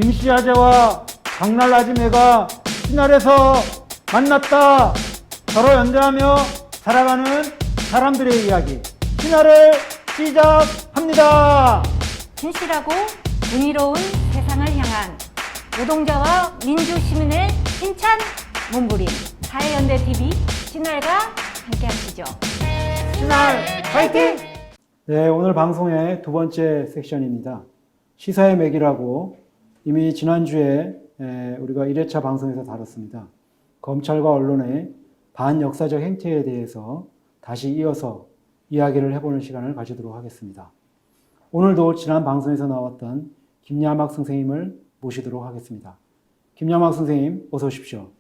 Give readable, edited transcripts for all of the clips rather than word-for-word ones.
김씨 아재와 강날 아지매가 신할에서 만났다. 서로 연대하며 살아가는 사람들의 이야기. 신할을 시작합니다. 진실하고 정의로운 세상을 향한 노동자와 민주시민의 힘찬 몸부림 사회연대TV 신할과 함께하시죠. 신할 파이팅! 네, 오늘 방송의 두 번째 섹션입니다. 시사의 맥이라고 이미 지난주에 우리가 1회차 방송에서 다뤘습니다. 검찰과 언론의 반역사적 행태에 대해서 다시 이어서 이야기를 해보는 시간을 가지도록 하겠습니다. 오늘도 지난 방송에서 나왔던 김야막 선생님을 모시도록 하겠습니다. 김야막 선생님, 어서 오십시오.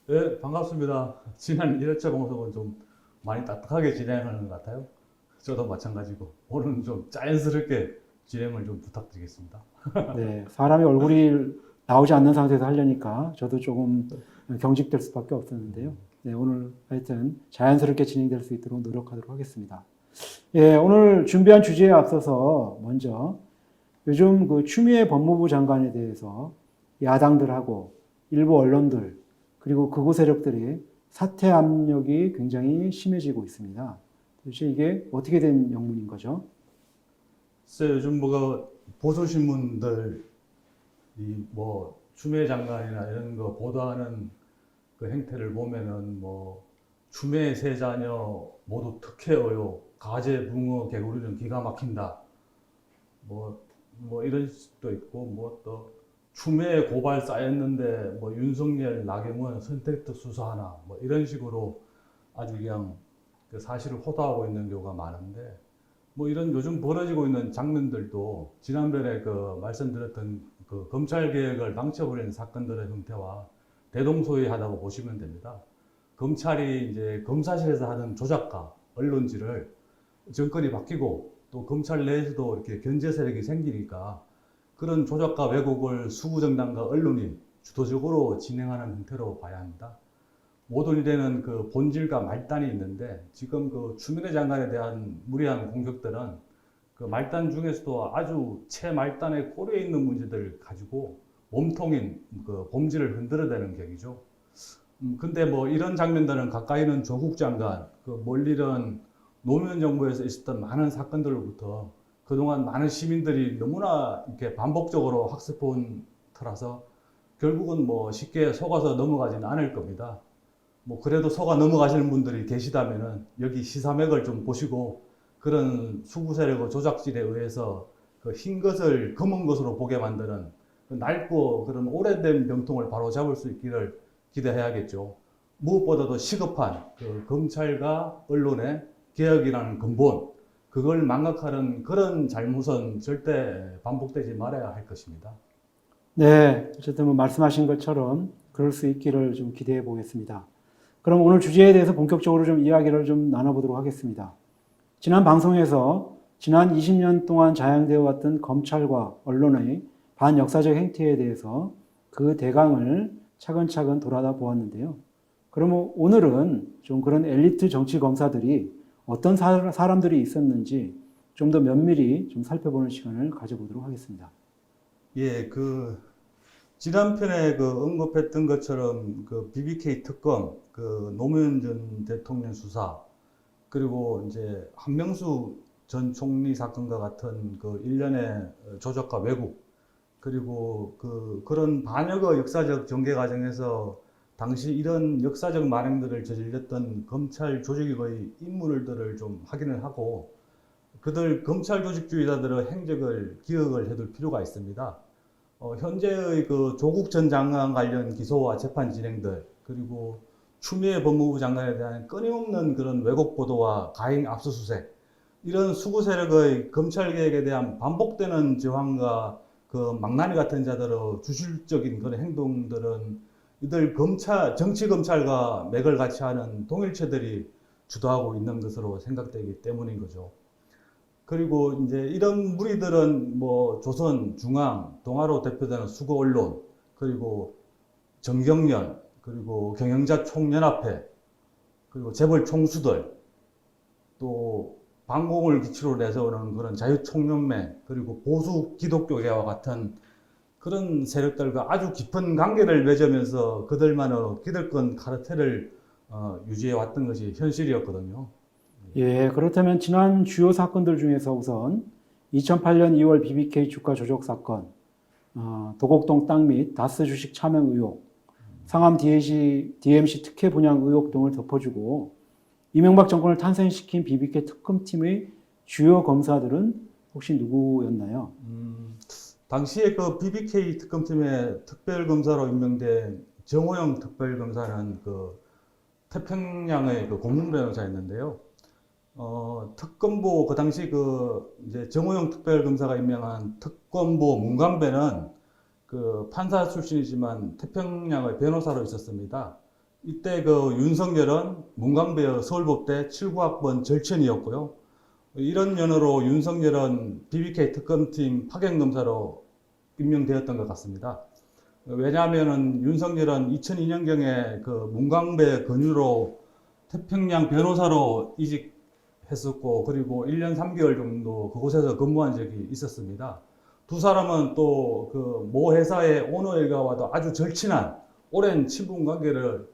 네, 반갑습니다. 지난 1회차 방송은 좀 많이 딱딱하게 진행하는 것 같아요. 저도 마찬가지고 오늘은 좀 자연스럽게 진행을 좀 부탁드리겠습니다. 네, 사람이 얼굴이 나오지 않는 상태에서 하려니까 저도 조금 경직될 수밖에 없었는데요. 네, 오늘 하여튼 자연스럽게 진행될 수 있도록 노력하도록 하겠습니다. 예, 오늘 준비한 주제에 앞서서 먼저 요즘 그 추미애 법무부 장관에 대해서 야당들하고 일부 언론들 그리고 극우 세력들이 사퇴 압력이 굉장히 심해지고 있습니다. 도대체 이게 어떻게 된 영문인 거죠? 글쎄, 요즘 뭐가 보수신문들이 뭐 추미애 장관이나 이런 거 보도하는 그 행태를 보면은 뭐 추미애 세 자녀 모두 특혜어요. 가재, 붕어, 개구리는 기가 막힌다. 뭐 이런 식도 있고 뭐 또 추미애 고발 쌓였는데 뭐 윤석열, 나경원 선택적 수사하나 뭐 이런 식으로 아주 그냥 그 사실을 호도하고 있는 경우가 많은데 뭐 이런 요즘 벌어지고 있는 장면들도 지난번에 그 말씀드렸던 그 검찰 개혁을 망쳐버리는 사건들의 형태와 대동소이하다고 보시면 됩니다. 검찰이 이제 검사실에서 하는 조작과 언론질을 정권이 바뀌고 또 검찰 내에서도 이렇게 견제 세력이 생기니까 그런 조작과 왜곡을 수구정당과 언론이 주도적으로 진행하는 형태로 봐야 합니다. 모든 일에는 그 본질과 말단이 있는데 지금 그 추미애 장관에 대한 무리한 공격들은 그 말단 중에서도 아주 최말단의 꼬리에 있는 문제들을 가지고 몸통인 그 본질을 흔들어대는 격이죠. 근데 뭐 이런 장면들은 가까이는 조국 장관, 그 멀리는 노무현 정부에서 있었던 많은 사건들로부터 그동안 많은 시민들이 너무나 이렇게 반복적으로 학습해온 터라서 결국은 뭐 쉽게 속아서 넘어가지는 않을 겁니다. 뭐 그래도 속아 넘어가시는 분들이 계시다면은 여기 시사맥을 좀 보시고 그런 수구 세력의 조작질에 의해서 그 흰 것을 검은 것으로 보게 만드는 그 낡고 그런 오래된 병통을 바로 잡을 수 있기를 기대해야겠죠. 무엇보다도 시급한 그 검찰과 언론의 개혁이라는 근본, 그걸 망각하는 그런 잘못은 절대 반복되지 말아야 할 것입니다. 네, 어쨌든 뭐 말씀하신 것처럼 그럴 수 있기를 좀 기대해 보겠습니다. 그럼 오늘 주제에 대해서 본격적으로 좀 이야기를 좀 나눠보도록 하겠습니다. 지난 방송에서 지난 20년 동안 자행되어 왔던 검찰과 언론의 반역사적 행태에 대해서 그 대강을 차근차근 돌아다 보았는데요. 그러면 오늘은 좀 그런 엘리트 정치 검사들이 어떤 사람들이 있었는지 좀 더 면밀히 좀 살펴보는 시간을 가져보도록 하겠습니다. 예, 그 지난 편에 그 언급했던 것처럼 그 BBK 특검, 그 노무현 전 대통령 수사, 그리고 이제 한명수 전 총리 사건과 같은 그 일련의 조작과 왜곡, 그리고 그런 반역의 역사적 전개 과정에서 당시 이런 역사적 만행들을 저질렀던 검찰 조직의 인물들을 좀 확인을 하고 그들 검찰 조직주의자들의 행적을 기억을 해둘 필요가 있습니다. 현재의 그 조국 전 장관 관련 기소와 재판 진행들, 그리고 추미애 법무부 장관에 대한 끊임없는 그런 왜곡 보도와 가행 압수수색, 이런 수구 세력의 검찰 개혁에 대한 반복되는 저항과 그 망나니 같은 자들의 주술적인 그런 행동들은 이들 정치 검찰과 맥을 같이 하는 동일체들이 주도하고 있는 것으로 생각되기 때문인 거죠. 그리고 이제 이런 무리들은 뭐 조선, 중앙, 동아로 대표되는 수구 언론, 그리고 정경련, 그리고 경영자 총연합회, 그리고 재벌 총수들, 또 반공을 기치로 내세우는 그런 자유총연맹, 그리고 보수 기독교계와 같은 그런 세력들과 아주 깊은 관계를 맺으면서 그들만의 기득권 카르텔을 유지해 왔던 것이 현실이었거든요. 예, 그렇다면 지난 주요 사건들 중에서 우선 2008년 2월 BBK 주가 조작 사건, 도곡동 땅 및 다스 주식 차명 의혹, 상암 DMC 특혜 분양 의혹 등을 덮어주고 이명박 정권을 탄생시킨 BBK 특검팀의 주요 검사들은 혹시 누구였나요? 당시에 그 BBK 특검팀의 특별검사로 임명된 정호영 특별검사는 그 태평양의 그 고문변호사였는데요. 특검보 그 당시 그 이제 정호영 특별검사가 임명한 특검보 문광배는 그 판사 출신이지만 태평양의 변호사로 있었습니다. 이때 그 윤석열은 문광배의 서울법대 79학번 절천이었고요. 이런 연으로 윤석열은 BBK 특검팀 파견검사로 임명되었던 것 같습니다. 왜냐하면은 윤석열은 2002년경에 그 문광배 권유로 태평양 변호사로 이직했었고, 그리고 1년 3개월 정도 그곳에서 근무한 적이 있었습니다. 두 사람은 또 그 모 회사의 오너 일가와도 아주 절친한 오랜 친분 관계를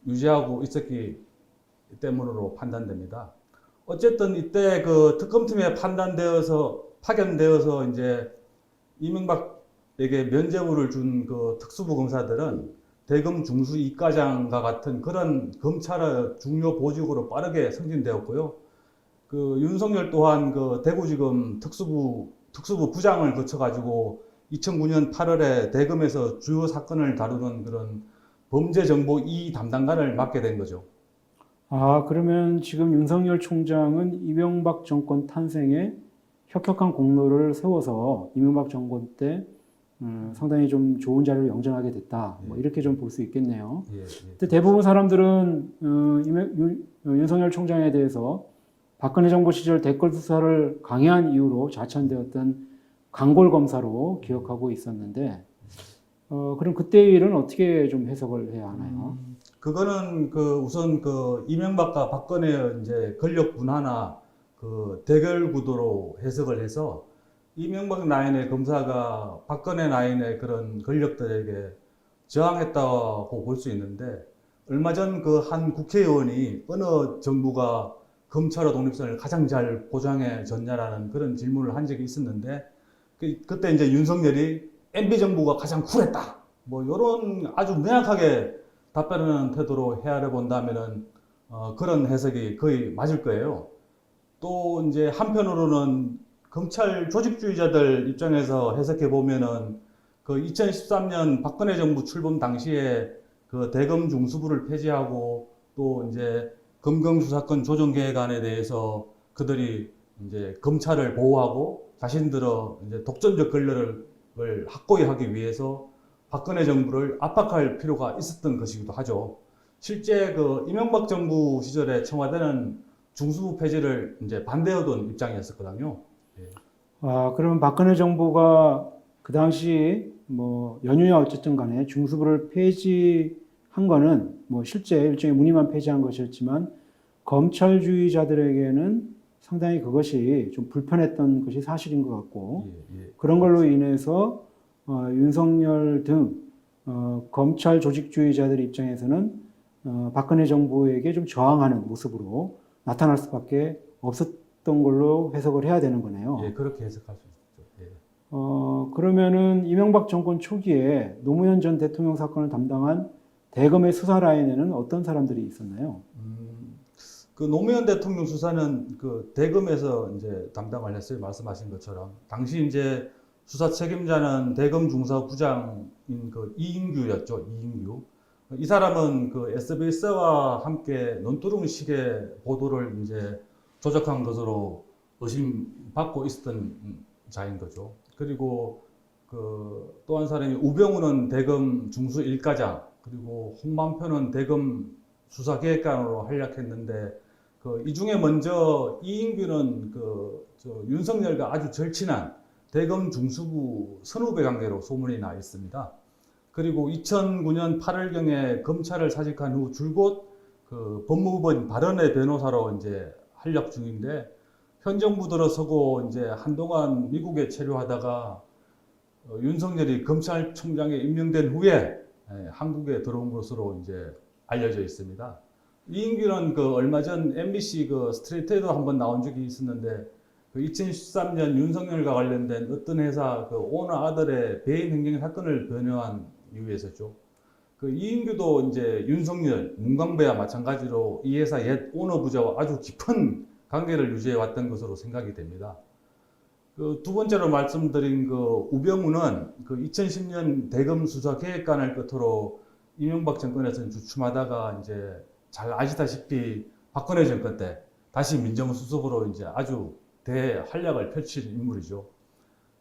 유지하고 있었기 때문으로 판단됩니다. 어쨌든 이때 그 특검팀에 파견되어서 이제 이명박에게 면죄부를 준 그 특수부 검사들은 대검 중수 이과장과 같은 그런 검찰의 중요 보직으로 빠르게 승진되었고요. 그 윤석열 또한 그 대구지검 특수부 부장을 거쳐가지고 2009년 8월에 대검에서 주요 사건을 다루는 그런 범죄정보 2 담당관을 맡게 된 거죠. 그러면 지금 윤석열 총장은 이명박 정권 탄생에 혁혁한 공로를 세워서 이명박 정권 때 상당히 좀 좋은 자리를 영전하게 됐다. 뭐 이렇게 좀 볼 수 있겠네요. 근데 대부분 사람들은 윤석열 총장에 대해서 박근혜 정부 시절 댓글 수사를 강행한 이유로 자천되었던 강골 검사로 기억하고 있었는데, 그럼 그때의 일은 어떻게 좀 해석을 해야 하나요? 그거는 그 우선 그 이명박과 박근혜의 이제 권력 분화나 그 대결 구도로 해석을 해서 이명박 라인의 검사가 박근혜 라인의 그런 권력들에게 저항했다고 볼 수 있는데, 얼마 전 그 한 국회의원이 어느 정부가 검찰의 독립성을 가장 잘 보장해 줬냐라는 그런 질문을 한 적이 있었는데, 그때 이제 윤석열이 MB 정부가 가장 쿨했다, 뭐 이런 아주 명확하게 답변하는 태도로 헤아려 본다면은 그런 해석이 거의 맞을 거예요. 또 이제 한편으로는 검찰 조직주의자들 입장에서 해석해 보면은 그 2013년 박근혜 정부 출범 당시에 그 대검 중수부를 폐지하고 또 이제 검경수사권 조정계획안에 대해서 그들이 이제 검찰을 보호하고 자신들의 이제 독점적 권력을 확고히 하기 위해서 박근혜 정부를 압박할 필요가 있었던 것이기도 하죠. 실제 그 이명박 정부 시절에 청와대는 중수부 폐지를 이제 반대하던 입장이었었거든요. 그러면 박근혜 정부가 그 당시 뭐 연유야 어쨌든 간에 중수부를 폐지한 거는 뭐 실제 일종의 무늬만 폐지한 것이었지만 검찰주의자들에게는 상당히 그것이 좀 불편했던 것이 사실인 것 같고, 그런 걸로 인해서 윤석열 등 검찰 조직주의자들 입장에서는 박근혜 정부에게 좀 저항하는 모습으로 나타날 수밖에 없었던 걸로 해석을 해야 되는 거네요. 예, 그렇게 해석할 수 있죠. 예. 그러면은 이명박 정권 초기에 노무현 전 대통령 사건을 담당한 대검의 수사 라인에는 어떤 사람들이 있었나요? 그 노무현 대통령 수사는 그 대검에서 이제 담당을 했어요. 말씀하신 것처럼 당시 이제 수사 책임자는 대검 중사부장인 그 이인규였죠. 이인규. 이 사람은 그 SBS와 함께 논두렁식의 보도를 이제 조작한 것으로 의심받고 있었던 자인 거죠. 그리고 그 또 한 사람이 우병우는 대검 중수 1과장, 그리고 홍만표는 대검 수사계획관으로 활약했는데, 이 중에 먼저 이인규는 윤석열과 아주 절친한 대검 중수부 선후배 관계로 소문이 나 있습니다. 그리고 2009년 8월경에 검찰을 사직한 후 줄곧 그 법무부인 발언의 변호사로 이제 활약 중인데, 현 정부 들어서고 이제 한동안 미국에 체류하다가 윤석열이 검찰총장에 임명된 후에 한국에 들어온 것으로 이제 알려져 있습니다. 이인규는 그 얼마 전 MBC 그 스트레이트에도 한번 나온 적이 있었는데 그 2013년 윤석열과 관련된 어떤 회사 그 오너 아들의 배임 행정 사건을 변호한 이유에서죠. 그 이인규도 이제 윤석열, 문광배와 마찬가지로 이 회사 옛 오너 부자와 아주 깊은 관계를 유지해 왔던 것으로 생각이 됩니다. 그 두 번째로 말씀드린 그 우병우는 그 2010년 대검 수사 계획관을 끝으로 이명박 정권에서 주춤하다가 이제 잘 아시다시피 박근혜 정권 때 다시 민정수석으로 이제 아주 대활약을 펼친 인물이죠.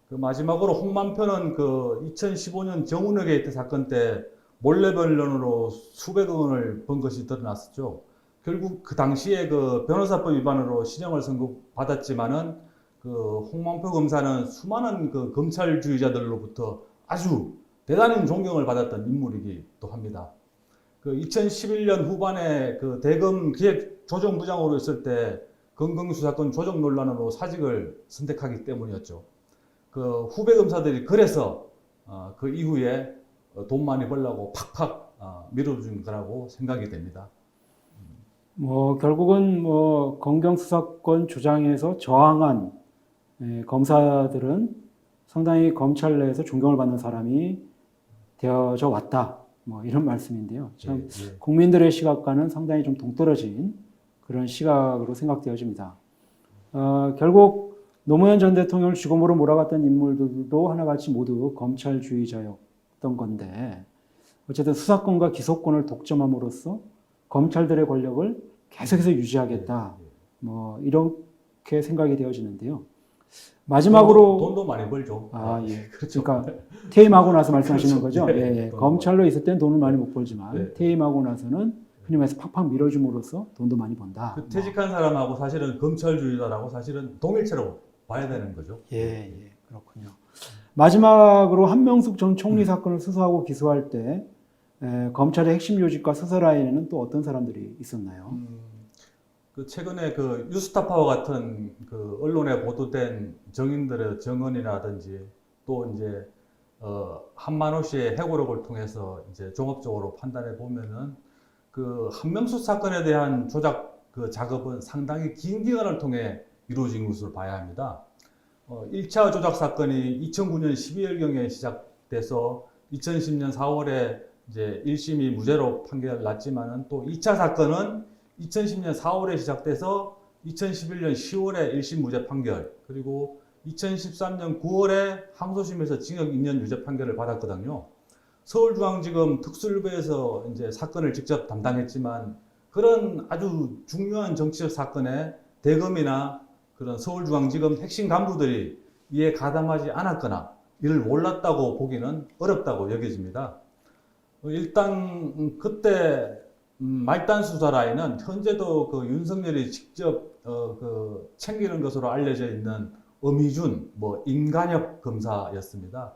그 마지막으로 홍만표는 그 2015년 정운회 게이트 사건 때 몰래 변론으로 수백억 원을 번 것이 드러났었죠. 결국 그 당시에 그 변호사법 위반으로 실형을 선고받았지만은 그 홍만표 검사는 수많은 그 검찰주의자들로부터 아주 대단한 존경을 받았던 인물이기도 합니다. 그 2011년 후반에 그 대검 기획조정부장으로 있을 때 건강수사권 조정 논란으로 사직을 선택하기 때문이었죠. 그 후배 검사들이 그래서 그 이후에 돈 많이 벌려고 팍팍 밀어준 거라고 생각이 됩니다. 뭐 결국은 뭐 검경수사권 주장에서 저항한 검사들은 상당히 검찰 내에서 존경을 받는 사람이 되어져 왔다. 뭐 이런 말씀인데요. 참 국민들의 시각과는 상당히 좀 동떨어진 그런 시각으로 생각되어집니다. 결국 노무현 전 대통령을 죽음으로 몰아갔던 인물들도 하나같이 모두 검찰주의자였던 건데 어쨌든 수사권과 기소권을 독점함으로써 검찰들의 권력을 계속해서 유지하겠다. 뭐 이렇게 생각이 되어지는데요. 마지막으로 돈도 많이 벌죠. 예. 그렇죠. 그러니까 퇴임하고 나서 말씀하시는 그렇죠. 거죠. 네. 예. 검찰로 있을 때는 돈을 많이 못 벌지만 네. 퇴임하고 나서는 흔히 말해서 팍팍 밀어줌으로써 돈도 많이 번다. 그 퇴직한 사람하고 사실은 검찰주의자라고 사실은 동일체로 봐야 되는 거죠. 예, 그렇군요. 마지막으로 한명숙 전 총리 사건을 수사하고 기소할 때 검찰의 핵심 요직과 수사 라인에는 또 어떤 사람들이 있었나요? 그 최근에 그 뉴스타파와 같은 그 언론에 보도된 정인들의 증언이라든지 또 이제 한만호 씨의 해고록을 통해서 이제 종합적으로 판단해 보면은 그 한명숙 사건에 대한 조작 그 작업은 상당히 긴 기간을 통해 이루어진 것으로 봐야 합니다. 1차 조작 사건이 2009년 12월경에 시작돼서 2010년 4월에 이제 1심이 무죄로 판결 났지만은 또 2차 사건은 2010년 4월에 시작돼서 2011년 10월에 1심 무죄 판결, 그리고 2013년 9월에 항소심에서 징역 2년 유죄 판결을 받았거든요. 서울중앙지검 특수일부에서 이제 사건을 직접 담당했지만 그런 아주 중요한 정치적 사건에 대검이나 그런 서울중앙지검 핵심 간부들이 이에 가담하지 않았거나 이를 몰랐다고 보기는 어렵다고 여겨집니다. 일단 그때 말단 수사 라인은 현재도 그 윤석열이 직접 그 챙기는 것으로 알려져 있는 엄희준 임간혁 검사였습니다.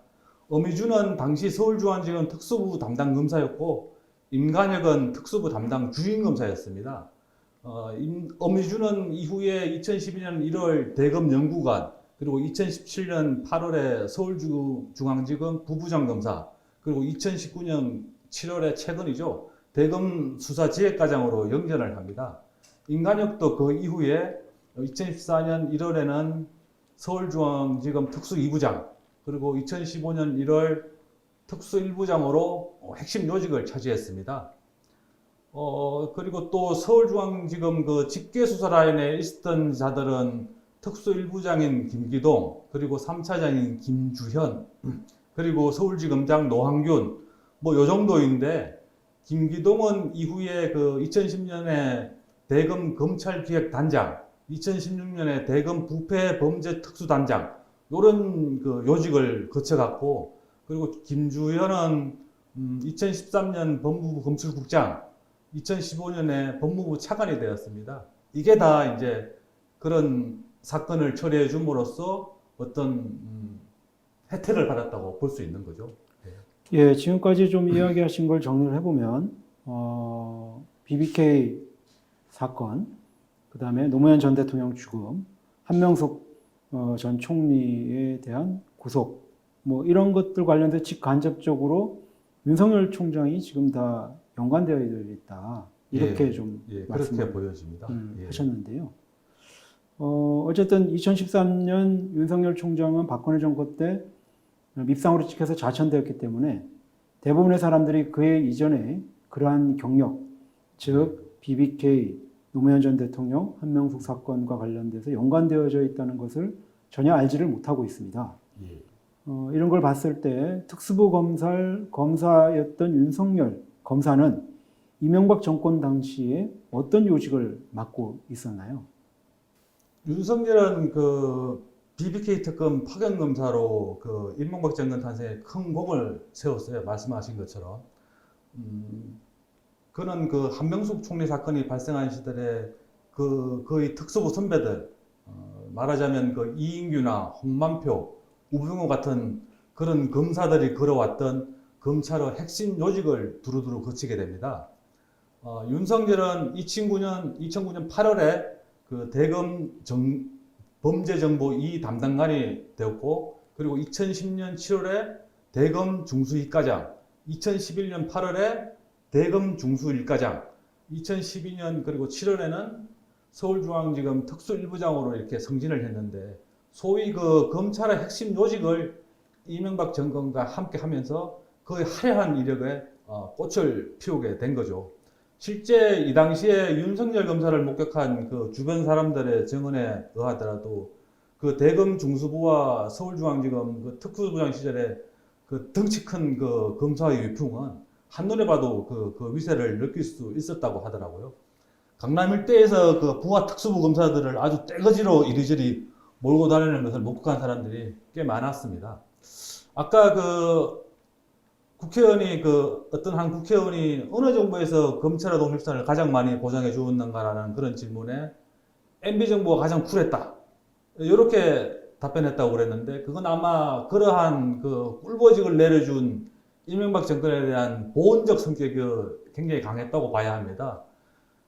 엄희준은 당시 서울중앙지검 특수부 담당 검사였고 임간혁은 특수부 담당 주임 검사였습니다. 엄희준은 이후에 2012년 1월 대검 연구관, 그리고 2017년 8월에 서울중앙지검 부부장 검사, 그리고 2019년 7월에 최근이죠. 대검 수사지휘과장으로 영전을 합니다. 임간혁도 그 이후에 2014년 1월에는 서울중앙지검 특수 2부장, 그리고 2015년 1월 특수 1부장으로 핵심 요직을 차지했습니다. 그리고 또 서울중앙지검 그 집계수사 라인에 있었던 자들은 특수 1부장인 김기동, 그리고 3차장인 김주현, 그리고 서울지검장 노항균, 요 정도인데, 김기동은 이후에 그 2010년에 대검 검찰기획단장, 2016년에 대검 부패범죄특수단장, 요런 그 요직을 거쳐갔고, 그리고 김주현은 2013년 법무부 검찰국장, 2015년에 법무부 차관이 되었습니다. 이게 다 이제 그런 사건을 처리해 줌으로써 어떤 혜택을 받았다고 볼 수 있는 거죠. 예, 지금까지 좀 이야기하신 걸 정리를 해보면 BBK 사건, 그 다음에 노무현 전 대통령 죽음, 한명숙 전 총리에 대한 구속, 뭐 이런 것들 관련해서 직간접적으로 윤석열 총장이 지금 다 연관되어 있다. 이렇게 좀 그렇게 말씀을 보여집니다. 예. 하셨는데요. 어쨌든 2013년 윤석열 총장은 박근혜 정권 때 밉상으로 찍혀서 좌천되었기 때문에 대부분의 사람들이 그의 이전에 그러한 경력, 즉 BBK, 노무현 전 대통령, 한명숙 사건과 관련돼서 연관되어져 있다는 것을 전혀 알지를 못하고 있습니다. 예. 이런 걸 봤을 때 특수부 검사였던 윤석열 검사는 이명박 정권 당시에 어떤 요직을 맡고 있었나요? 윤석열은 그 BBK 특검 파견 검사로 그 이명박 정권 탄생에 큰 공을 세웠어요. 말씀하신 것처럼. 그는 그 한명숙 총리 사건이 발생한 시절에 그 거의 특수부 선배들, 말하자면 그 이인규나 홍만표, 우병우 같은 그런 검사들이 걸어왔던 검찰의 핵심 요직을 두루두루 거치게 됩니다. 윤석열은 2009년 8월에 그 대검 범죄정보 2 담당관이 되었고, 그리고 2010년 7월에 대검 중수 2과장, 2011년 8월에 대검 중수 1과장, 2012년 그리고 7월에는 서울중앙지검 특수 1부장으로 이렇게 승진을 했는데, 소위 그 검찰의 핵심 요직을 이명박 정권과 함께 하면서 거의 화려한 이력에 꽃을 피우게 된 거죠. 실제 이 당시에 윤석열 검사를 목격한 그 주변 사람들의 증언에 의하더라도 그 대검 중수부와 서울중앙지검 그 특수부장 시절에 그 덩치 큰 그 검사의 위풍은 한눈에 봐도 그 위세를 느낄 수 있었다고 하더라고요. 강남 일대에서 그 부하 특수부 검사들을 아주 떼거지로 이리저리 몰고 다니는 것을 목격한 사람들이 꽤 많았습니다. 아까 그 국회의원이 어떤 한 국회의원이 어느 정부에서 검찰의 독립성을 가장 많이 보장해 주었는가라는 그런 질문에 MB 정부가 가장 쿨했다. 이렇게 답변했다고 그랬는데, 그건 아마 그러한 그 꿀보직을 내려준 이명박 정권에 대한 보온적 성격이 굉장히 강했다고 봐야 합니다.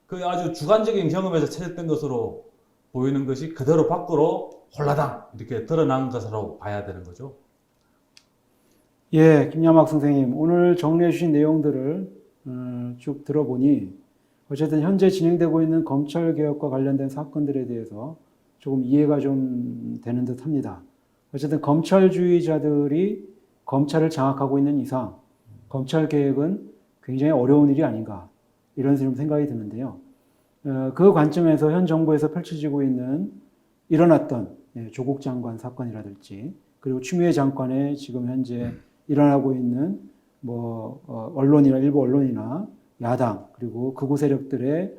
그 아주 주관적인 경험에서 채택된 것으로 보이는 것이 그대로 밖으로 홀라당 이렇게 드러난 것으로 봐야 되는 거죠. 예, 김야막 선생님, 오늘 정리해 주신 내용들을 쭉 들어보니 어쨌든 현재 진행되고 있는 검찰개혁과 관련된 사건들에 대해서 조금 이해가 좀 되는 듯 합니다. 어쨌든 검찰주의자들이 검찰을 장악하고 있는 이상 검찰개혁은 굉장히 어려운 일이 아닌가, 이런 생각이 드는데요. 그 관점에서 현 정부에서 펼쳐지고 있는 일어났던 조국 장관 사건이라든지, 그리고 추미애 장관의 지금 현재 일어나고 있는 언론이나 일부 언론이나 야당, 그리고 극우 세력들의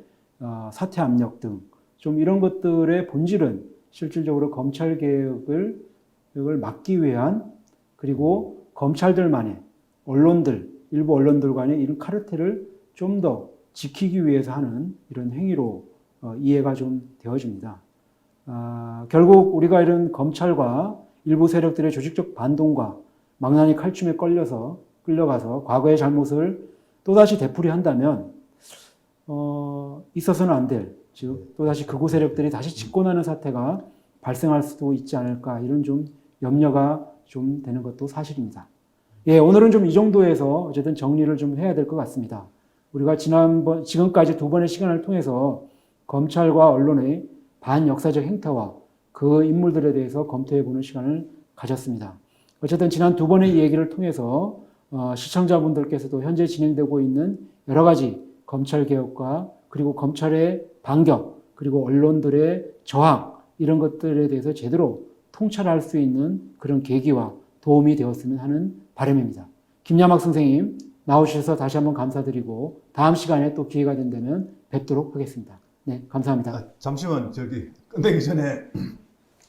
사퇴 압력 등 좀 이런 것들의 본질은 실질적으로 검찰 개혁을 막기 위한, 그리고 검찰들만의 언론들, 일부 언론들 간의 이런 카르텔을 좀 더 지키기 위해서 하는 이런 행위로 이해가 좀 되어집니다. 결국 우리가 이런 검찰과 일부 세력들의 조직적 반동과 망나니 칼춤에 끌려가서 과거의 잘못을 또다시 되풀이한다면 있어서는 안 될, 즉 또다시 극우 세력들이 다시 집권하는 사태가 발생할 수도 있지 않을까, 이런 좀 염려가 좀 되는 것도 사실입니다. 예, 오늘은 좀 이 정도에서 어쨌든 정리를 좀 해야 될 것 같습니다. 우리가 지금까지 두 번의 시간을 통해서 검찰과 언론의 반역사적 행태와 그 인물들에 대해서 검토해보는 시간을 가졌습니다. 어쨌든 지난 두 번의 얘기를 통해서 시청자분들께서도 현재 진행되고 있는 여러 가지 검찰개혁과 그리고 검찰의 반격, 그리고 언론들의 저항, 이런 것들에 대해서 제대로 통찰할 수 있는 그런 계기와 도움이 되었으면 하는 바람입니다. 김야막 선생님 나오셔서 다시 한번 감사드리고 다음 시간에 또 기회가 된다면 뵙도록 하겠습니다. 네, 감사합니다. 잠시만 끝내기 전에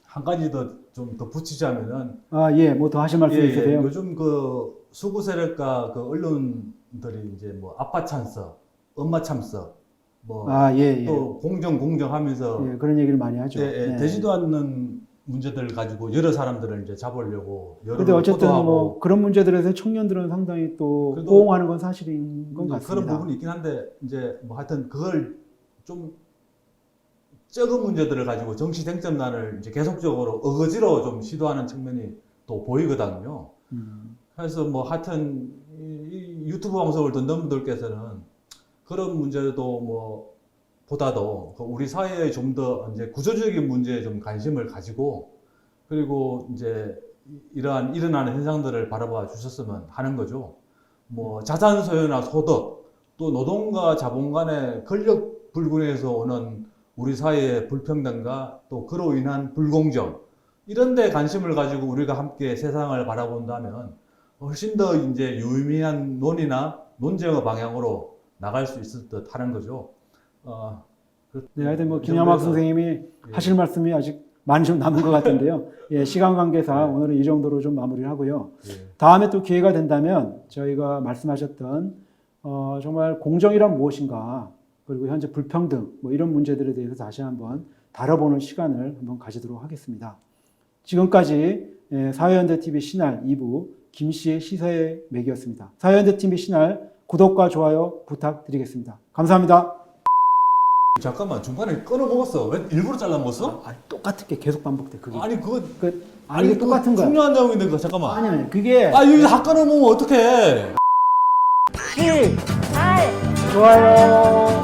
한 가지 좀 더 붙이자면은, 예, 뭐 더 하실 말씀 있으세요? 요즘 그 수구 세력과 그 언론들이 이제 아빠 찬서, 엄마 참서, 또 공정하면서 그런 얘기를 많이 하죠. 되지도 않는 문제들 가지고 여러 사람들을 이제 잡으려고. 그런데 어쨌든 그런 문제들에서 청년들은 상당히 또 호응하는 건 사실인 것 같습니다. 그런 부분이 있긴 한데 이제 하여튼 그걸 좀 적은 문제들을 가지고 정치 쟁점난을 이제 계속적으로 어거지로 좀 시도하는 측면이 또 보이거든요. 그래서 뭐 하여튼 이 유튜브 방송을 듣는 분들께서는 그런 문제도 뭐 보다도 우리 사회의 좀 더 이제 구조적인 문제에 좀 관심을 가지고 그리고 이제 이러한 일어나는 현상들을 바라봐 주셨으면 하는 거죠. 뭐 자산 소유나 소득 또 노동과 자본 간의 권력 불균에서 오는 우리 사회의 불평등과 또 그로 인한 불공정 이런 데 관심을 가지고 우리가 함께 세상을 바라본다면 훨씬 더 이제 유의미한 논의나 논쟁의 방향으로 나갈 수 있을 듯 하는 거죠. 네, 하여튼 뭐 김양학 선생님이 하실 말씀이 아직 많이 좀 남은 것 같은데요. 예, 시간 관계상 오늘은 이 정도로 좀 마무리를 하고요. 다음에 또 기회가 된다면 저희가 말씀하셨던 정말 공정이란 무엇인가 그리고 현재 불평등 뭐 이런 문제들에 대해서 다시 한번 다뤄보는 시간을 한번 가지도록 하겠습니다. 지금까지 사회연대TV 신할 2부 김씨의 시사의 맥이었습니다. 사회연대TV 신할 구독과 좋아요 부탁드리겠습니다. 감사합니다. 잠깐만 중간에 끊어 먹었어. 왜 일부러 잘라 먹었어? 아니, 똑같은 게 계속 반복돼. 그게. 아니 그거 아니 이게 똑같은 거야. 중요한 내용인데 그거 잠깐만. 아니 그게 여기 다 끊어 먹으면 어떡해? 7, 8, 좋아요.